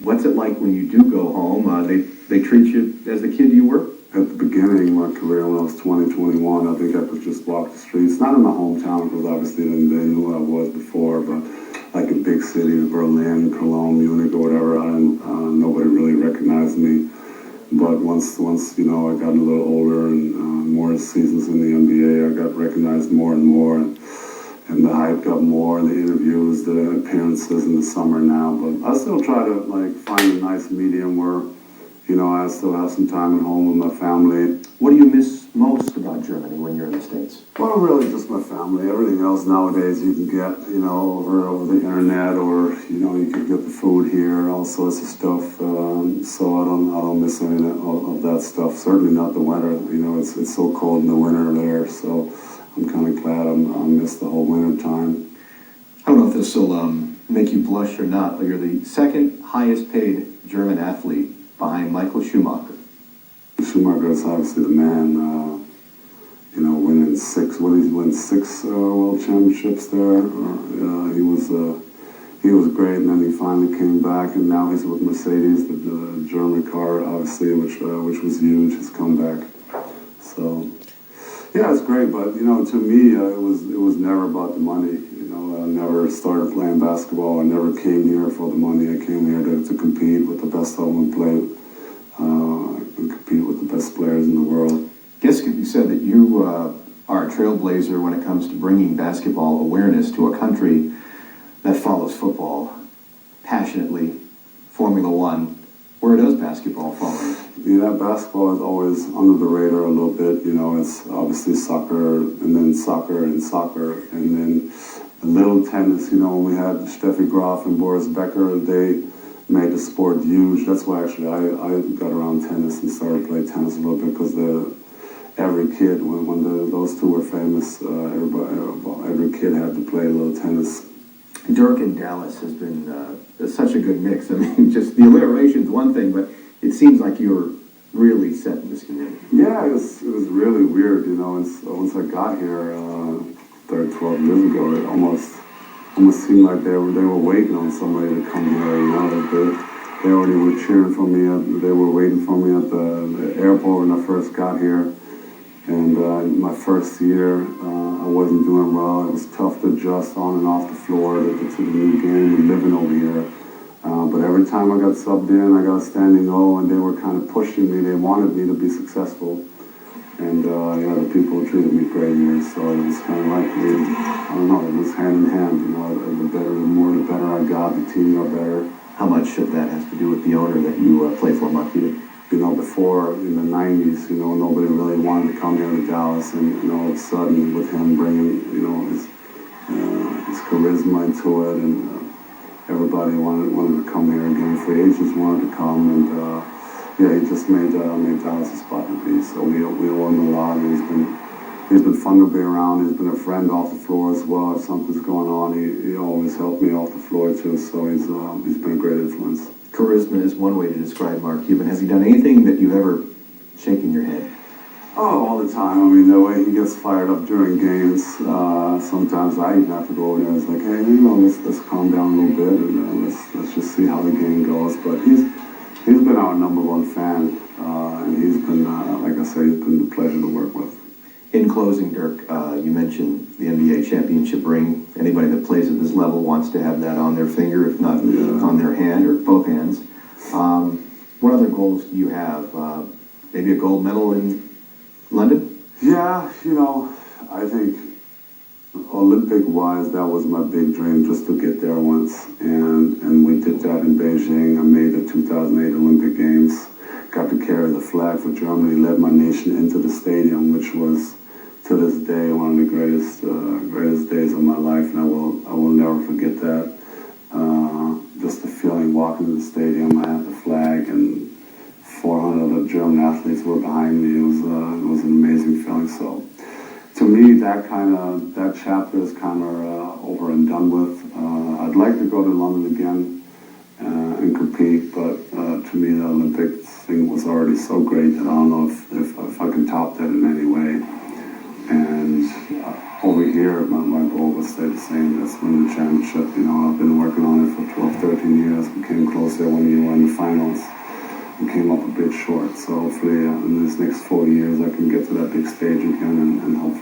What's it like when you do go home? They treat you as the kid you were? At the beginning of my career, when I was 20, 21, I think I could just walk the streets. Not in my hometown, because obviously they knew who I was before, but like in big cities, Berlin, Cologne, Munich, or whatever, nobody really recognized me. But once I got a little older and more seasons in the NBA, I got recognized more and more, and the hype got more, and the interviews, the appearances in the summer now. But I still try to find a nice medium where, I still have some time at home with my family. What do you miss most about Germany when you're in the States? Well, really just my family. Everything else nowadays you can get, over the internet, or, you can get the food here, all sorts of stuff. So I don't miss any of that stuff. Certainly not the winter. It's so cold in the winter there, so I'm kind of glad I missed the whole winter time. I don't know if this will make you blush or not, but you're the second highest paid German athlete behind Michael Schumacher. Schumacher is obviously the man, winning six world championships there. He was great, and then he finally came back, and now he's with Mercedes, the German car, obviously, which was huge, his comeback. So, yeah, it's great, but, to me, it was never about the money. I never started playing basketball. I never came here for the money. I came here to compete with the best of them and play, and compete with the best players in the world. Guess you said that you are a trailblazer when it comes to bringing basketball awareness to a country that follows football passionately. Formula One, where does basketball fall in? Yeah, basketball is always under the radar a little bit. It's obviously soccer, and then soccer, and then a little tennis. When we had Steffi Graf and Boris Becker, they made the sport huge. That's why actually I got around tennis and started playing tennis a little bit, because every kid, when those two were famous, every kid had to play a little tennis. Dirk in Dallas has been such a good mix. I mean, just the alliteration's one thing, but it seems like you're really set in this community. Yeah, it was really weird, once I got here 12 years ago, it almost seemed like they were waiting on somebody to come here, they already were cheering for me, they were waiting for me at the airport when I first got here. And my first year, I wasn't doing well. It was tough to adjust on and off the floor to the new game and living over here. But every time I got subbed in, I got a standing O, and they were kind of pushing me. They wanted me to be successful. And the people treated me great here. So it was kind of like, it was hand in hand. The better I got, the team got better. How much of that has to do with the owner that you play for, Mark Cuban? Before, in the 90s, nobody really wanted to come here to Dallas, and all of a sudden, with him bringing, his charisma into it, and everybody wanted to come here again. Free agents wanted to come, and he just made Dallas a spot to be. So we owe him a lot. He's been fun to be around. He's been a friend off the floor as well. If something's going on, he always helped me off the floor too. So he's been a great influence. Charisma is one way to describe Mark Cuban. Has he done anything that you've ever shaken your head? Oh, all the time. I mean, the way he gets fired up during games, sometimes I even have to go over there and it's like, hey, let's calm down a little bit, and let's just see how the game goes. But he's been our number one fan, and he's been, like I said, he's been a pleasure to work with. In closing, Dirk, you mentioned the NBA championship ring. Anybody that plays at this level wants to have that on their finger, if not on their hand or both hands. What other goals do you have? Maybe a gold medal in London? Yeah, I think Olympic-wise, that was my big dream, just to get there once. And we did that in Beijing. I made the 2008 Olympic Games. Got to carry the flag for Germany, led my nation into the stadium, which was, to this day, one of the greatest days of my life, and I will never forget that. Just the feeling walking to the stadium, I had the flag, and 400 of the German athletes were behind me. It was an amazing feeling. So, to me, that chapter is kind of over and done with. I'd like to go to London again and compete, but to me, the Olympic thing was already so great that I don't know if I can top that in any way. And over here, my goal would stay the same. That's win the championship. You know, I've been working on it for 12, 13 years. We came close there when we were in the finals. We came up a bit short. So hopefully in these next 4 years I can get to that big stage again and hopefully